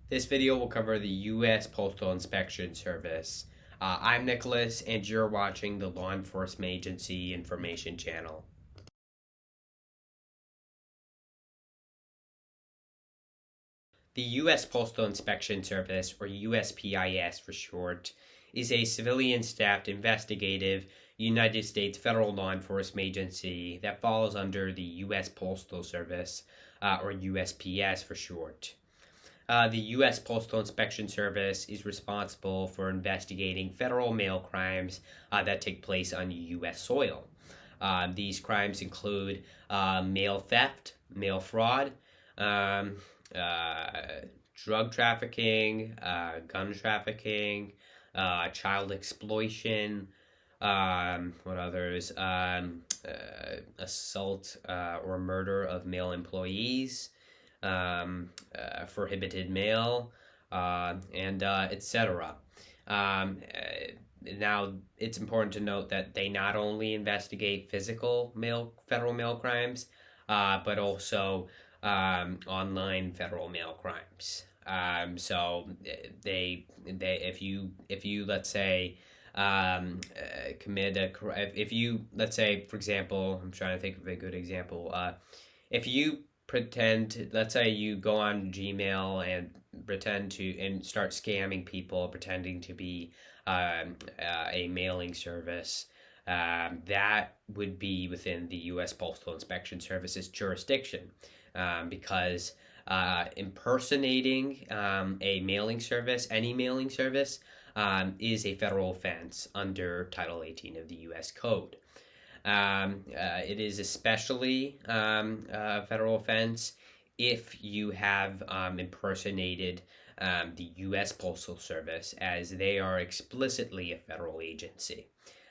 This video will cover the U.S. Postal Inspection Service. I'm Nicholas, and you're watching the Law Enforcement Agency Information Channel. The U.S. Postal Inspection Service, or USPIS for short, is a civilian-staffed investigative United States federal law enforcement agency that falls under the U.S. Postal Service, or USPS for short. The U.S. Postal Inspection Service is responsible for investigating federal mail crimes that take place on U.S. soil. These crimes include mail theft, mail fraud, um, drug trafficking, gun trafficking, child exploitation. What others? Assault or murder of male employees. Prohibited mail, and etc. Now, it's important to note that they not only investigate federal mail crimes, but also online federal mail crimes. So if you let's say commit if you, let's say, for example, I'm trying to think of a good example. If you let's say you go on Gmail and start scamming people, pretending to be a mailing service, that would be within the U.S. Postal Inspection Service's jurisdiction, because impersonating a mailing service, any mailing service, is a federal offense under Title 18 of the U.S. Code. It is especially a federal offense if you have impersonated the U.S. Postal Service, as they are explicitly a federal agency.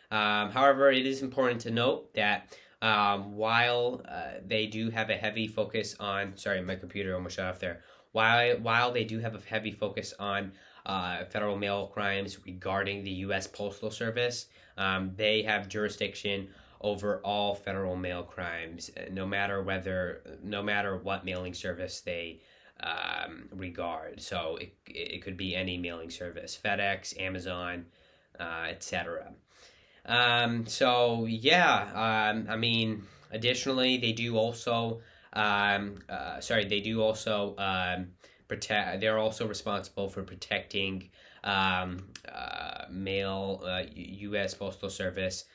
However, it is important to note that while they do have a heavy focus on, sorry, my computer almost shut off there. While they do have a heavy focus on federal mail crimes regarding the U.S. Postal Service, they have jurisdiction over all federal mail crimes, no matter what mailing service they regard. So it could be any mailing service, FedEx, Amazon, etc. So yeah, I mean, additionally, they do also protect. They're also responsible for protecting U.S. Postal Service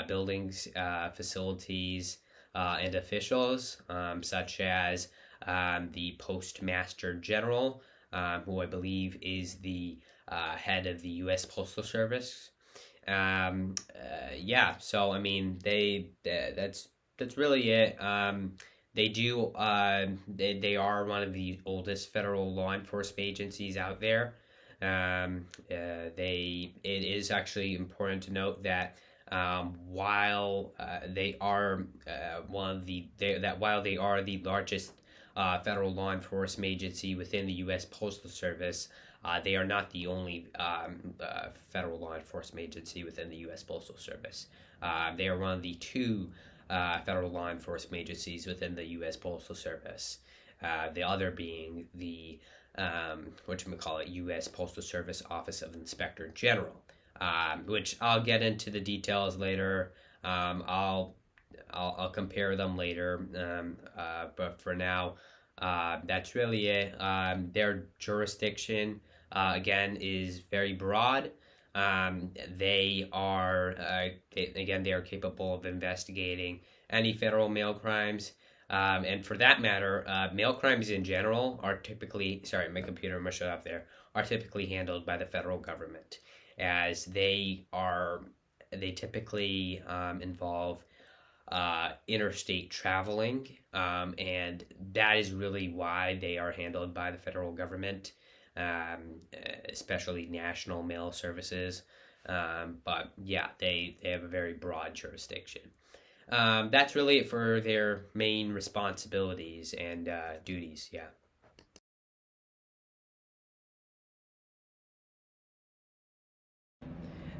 buildings, facilities, and officials, such as the Postmaster General, who I believe is the head of the U.S. Postal Service. Yeah, so I mean, that's really it. They are one of the oldest federal law enforcement agencies out there. It is actually important to note that while they are while they are the largest federal law enforcement agency within the U.S. Postal Service, they are not the only federal law enforcement agency within the U.S. Postal Service. They are one of the two federal law enforcement agencies within the U.S. Postal Service. The other being the U.S. Postal Service Office of Inspector General, which I'll get into the details later. I'll compare them later, but for now, that's really it. Their jurisdiction, again, is very broad. They are capable of investigating any federal mail crimes. And for that matter, mail crimes in general are typically, sorry, my computer must shut off there, are typically handled by the federal government, as they typically involve interstate traveling, and that is really why they are handled by the federal government, especially national mail services. But yeah, they have a very broad jurisdiction. That's really it for their main responsibilities and duties. Yeah.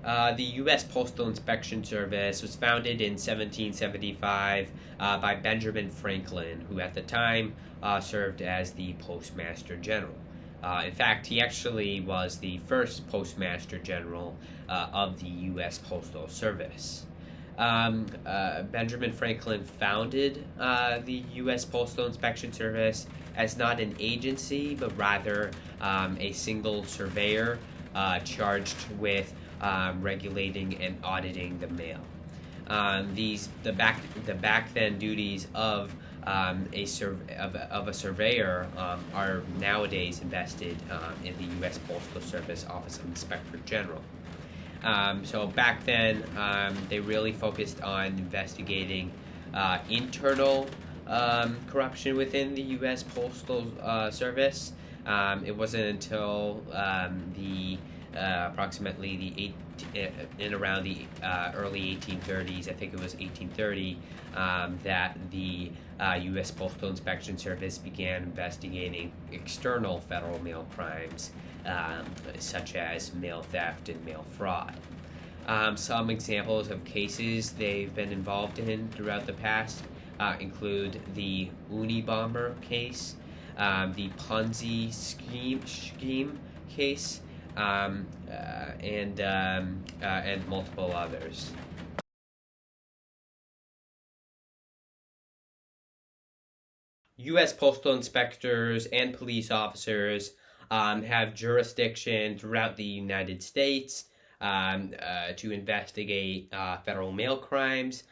The U.S. Postal Inspection Service was founded in 1775 by Benjamin Franklin, who at the time served as the Postmaster General. In fact, he actually was the first Postmaster General of the U.S. Postal Service. Benjamin Franklin founded the U.S. Postal Inspection Service as not an agency, but rather a single surveyor charged with regulating and auditing the mail. The back then duties of a surveyor are nowadays invested in the U.S. Postal Service Office of Inspector General. So back then, they really focused on investigating internal corruption within the U.S. Postal Service. It wasn't until approximately in around the early 1830s, I think it was 1830, that the U.S. Postal Inspection Service began investigating external federal mail crimes, such as mail theft and mail fraud. Some examples of cases they've been involved in throughout the past include the Unabomber case, the Ponzi scheme case, and multiple others. U.S. postal inspectors and police officers have jurisdiction throughout the United States to investigate federal mail crimes,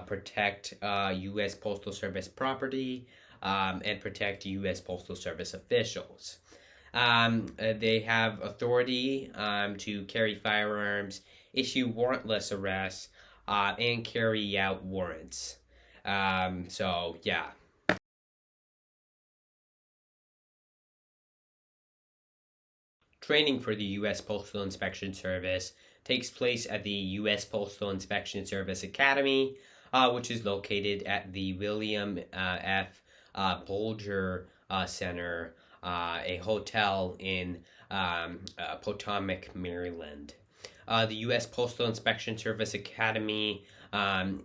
protect U.S. Postal Service property, and protect U.S. Postal Service officials. They have authority to carry firearms, issue warrantless arrests, and carry out warrants. So, yeah. Training for the U.S. Postal Inspection Service takes place at the U.S. Postal Inspection Service Academy, which is located at the William F. Bolger Center, a hotel in Potomac, Maryland. The U.S. Postal Inspection Service Academy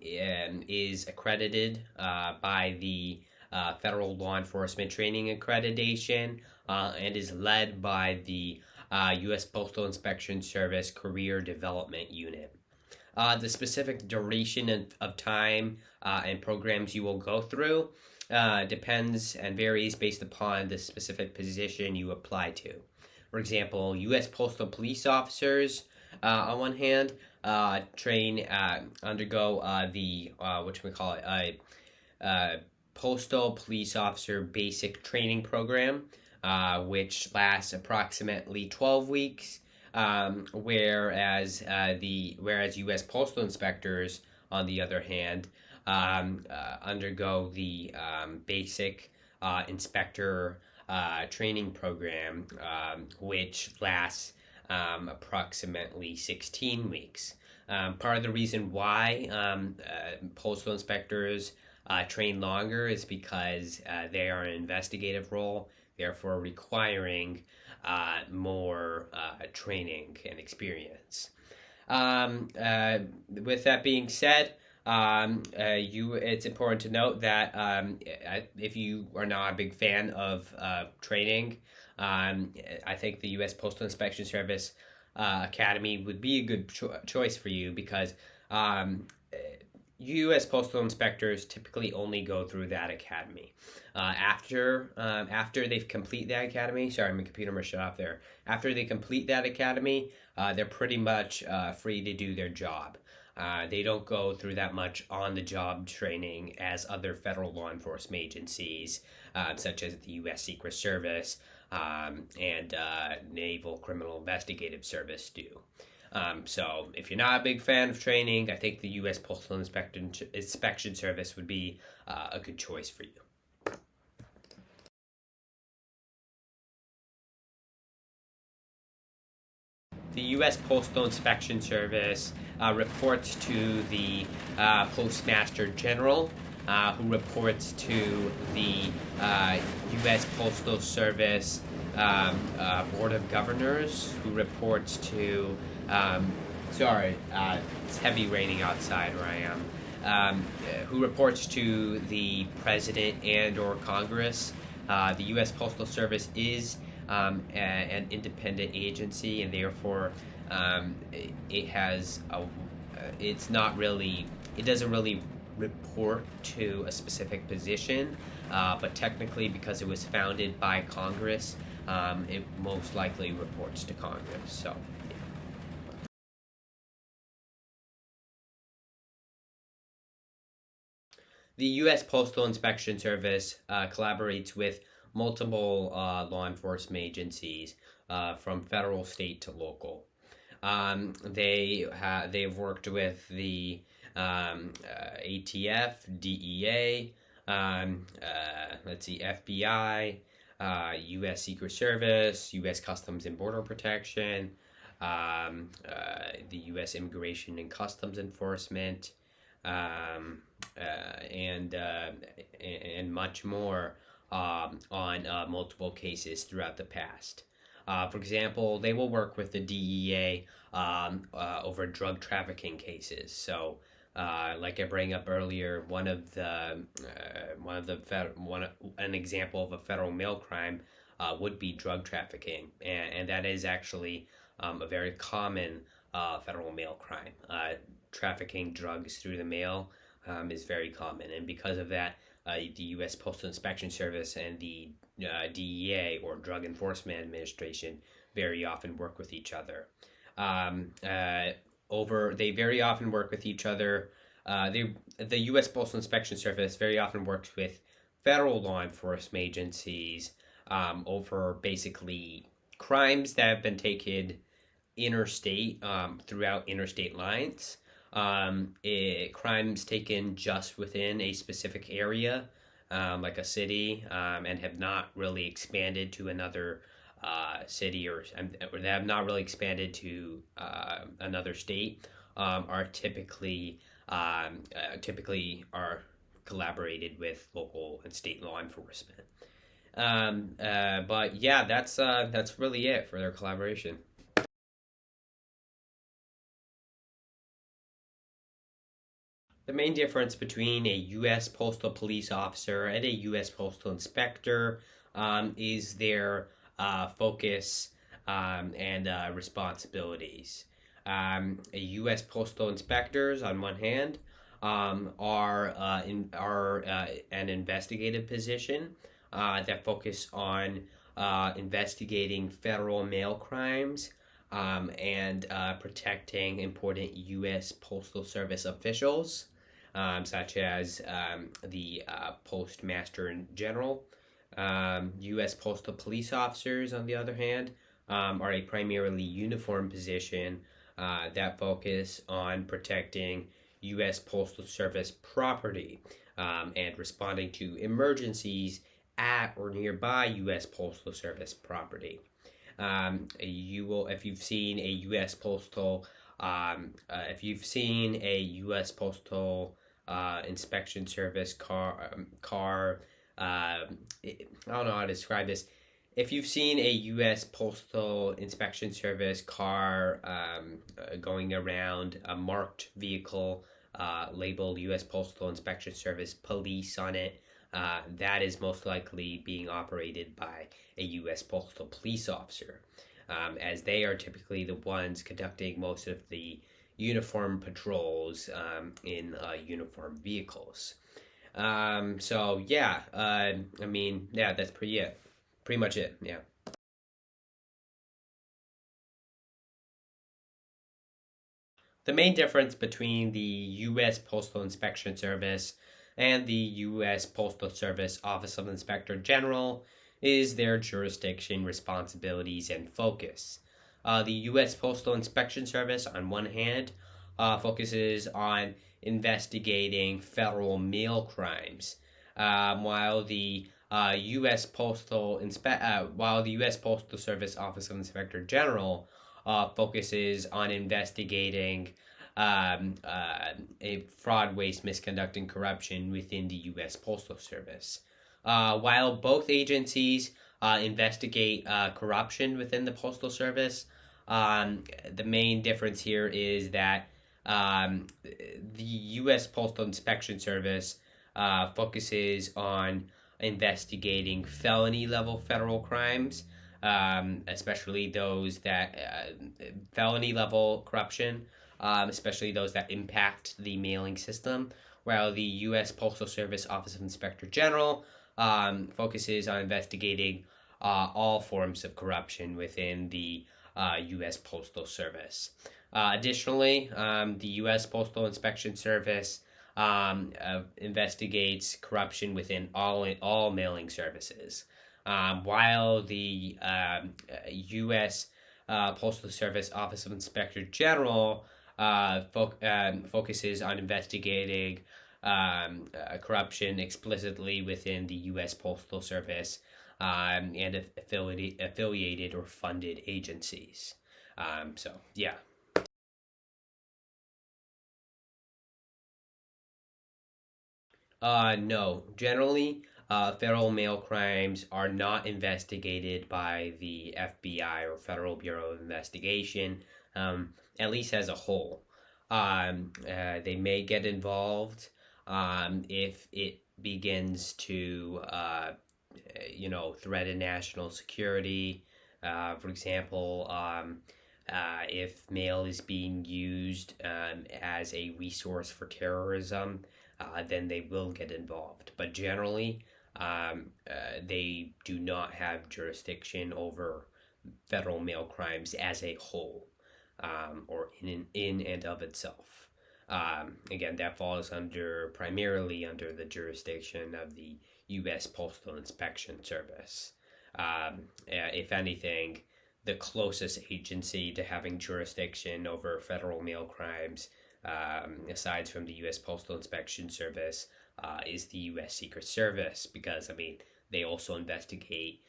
is accredited by the Federal Law Enforcement Training Accreditation and is led by the U.S. Postal Inspection Service Career Development Unit. The specific duration of time and programs you will go through depends and varies based upon the specific position you apply to. For example, U.S. Postal Police Officers, on one hand, undergo the Postal Police Officer Basic Training Program, which lasts approximately 12 weeks, whereas U.S. Postal Inspectors, on the other hand, undergo the Basic Inspector Training Program, which lasts approximately 16 weeks. Part of the reason why postal inspectors train longer is because they are an investigative role, therefore requiring more training and experience. With that being said, it's important to note that if you are not a big fan of training, I think the U.S. Postal Inspection Service Academy would be a good choice for you because U.S. Postal Inspectors typically only go through that academy. After they complete that academy, sorry, my computer must shut off there. After they complete that academy, they're pretty much free to do their job. They don't go through that much on-the-job training as other federal law enforcement agencies, such as the U.S. Secret Service and Naval Criminal Investigative Service do. So if you're not a big fan of training, I think the U.S. Postal Inspection Service would be a good choice for you. The U.S. Postal Inspection Service reports to the Postmaster General, who reports to the U.S. Postal Service Board of Governors, who reports to it's heavy raining outside where I am, who reports to the President and or Congress. The U.S. Postal Service is an independent agency, and therefore it has a it's not really it doesn't really report to a specific position, but technically because it was founded by Congress, it most likely reports to Congress. So the U.S. Postal Inspection Service collaborates with multiple law enforcement agencies from federal, state to local. They've worked with the ATF, DEA, let's see, FBI, U.S. Secret Service, U.S. Customs and Border Protection, the U.S. Immigration and Customs Enforcement, and much more on multiple cases throughout the past. For example, they will work with the DEA over drug trafficking cases. So, like I bring up earlier, an example of a federal mail crime would be drug trafficking, and that is actually a very common federal mail crime. Trafficking drugs through the mail is very common, and because of that, the U.S. Postal Inspection Service and the DEA, or Drug Enforcement Administration, very often work with each other. They very often work with each other. The U.S. Postal Inspection Service very often works with federal law enforcement agencies over basically crimes that have been taken interstate, throughout interstate lines. Crimes taken just within a specific area, like a city, and have not really expanded to another city, or they have not really expanded to another state, are typically are collaborated with local and state law enforcement. But yeah, that's really it for their collaboration. The main difference between a U.S. Postal Police officer and a U.S. Postal Inspector is their focus and responsibilities. U.S. Postal Inspectors, on one hand, are an investigative position that focus on investigating federal mail crimes, and protecting important U.S. Postal Service officials, such as the Postmaster General. U.S. Postal Police officers, on the other hand, are a primarily uniform position that focus on protecting U.S. Postal Service property, and responding to emergencies at or nearby U.S. Postal Service property. If you've seen a U.S. Postal Inspection Service car, I don't know how to describe this. If you've seen a U.S. Postal Inspection Service car going around a marked vehicle labeled U.S. Postal Inspection Service Police on it, that is most likely being operated by a U.S. Postal Police officer, as they are typically the ones conducting most of the uniform patrols in uniform vehicles. So yeah, that's pretty much it. Yeah. The main difference between the U.S. Postal Inspection Service and the U.S. Postal Service Office of Inspector General is their jurisdiction, responsibilities, and focus. The U.S. Postal Inspection Service, on one hand, focuses on investigating federal mail crimes, while the U.S. Postal Service Office of Inspector General focuses on investigating a fraud, waste, misconduct, and corruption within the U.S. Postal Service. While both agencies investigate corruption within the Postal Service, the main difference here is that the U.S. Postal Inspection Service focuses on investigating felony level federal crimes, especially those that felony level corruption, especially those that impact the mailing system, while the U.S. Postal Service Office of Inspector General focuses on investigating all forms of corruption within the U.S. Postal Service. Additionally, the U.S. Postal Inspection Service investigates corruption within all mailing services, while the U.S. Postal Service Office of Inspector General focuses on investigating corruption explicitly within the U.S. Postal Service and affiliated or funded agencies. So, yeah. No. Generally, federal mail crimes are not investigated by the FBI or Federal Bureau of Investigation, at least as a whole. They may get involved if it begins to, threaten national security. For example, if mail is being used as a resource for terrorism, then they will get involved. But generally, they do not have jurisdiction over federal mail crimes as a whole, or in and of itself. Again, that falls primarily under the jurisdiction of the U.S. Postal Inspection Service. If anything, the closest agency to having jurisdiction over federal mail crimes, aside from the U.S. Postal Inspection Service, is the U.S. Secret Service, because, they also investigate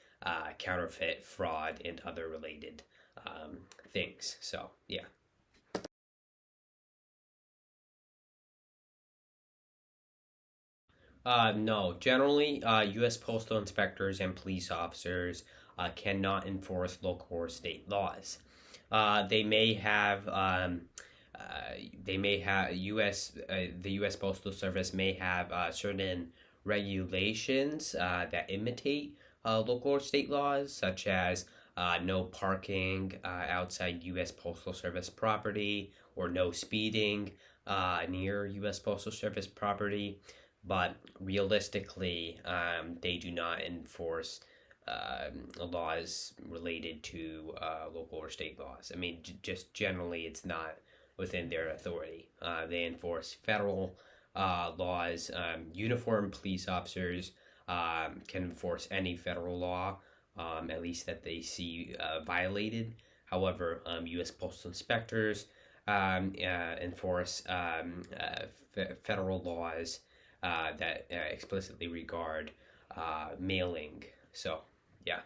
counterfeit, fraud, and other related things. So, yeah. No. Generally, U.S. postal inspectors and police officers cannot enforce local or state laws. They may have the U.S. Postal Service may have certain regulations that imitate local or state laws, such as no parking outside U.S. Postal Service property, or no speeding near U.S. Postal Service property. But realistically, they do not enforce laws related to local or state laws. Just generally, it's not within their authority. They enforce federal laws. Uniformed police officers can enforce any federal law, at least that they see violated. However, U.S. postal inspectors enforce federal laws that explicitly regard mailing. So, yeah.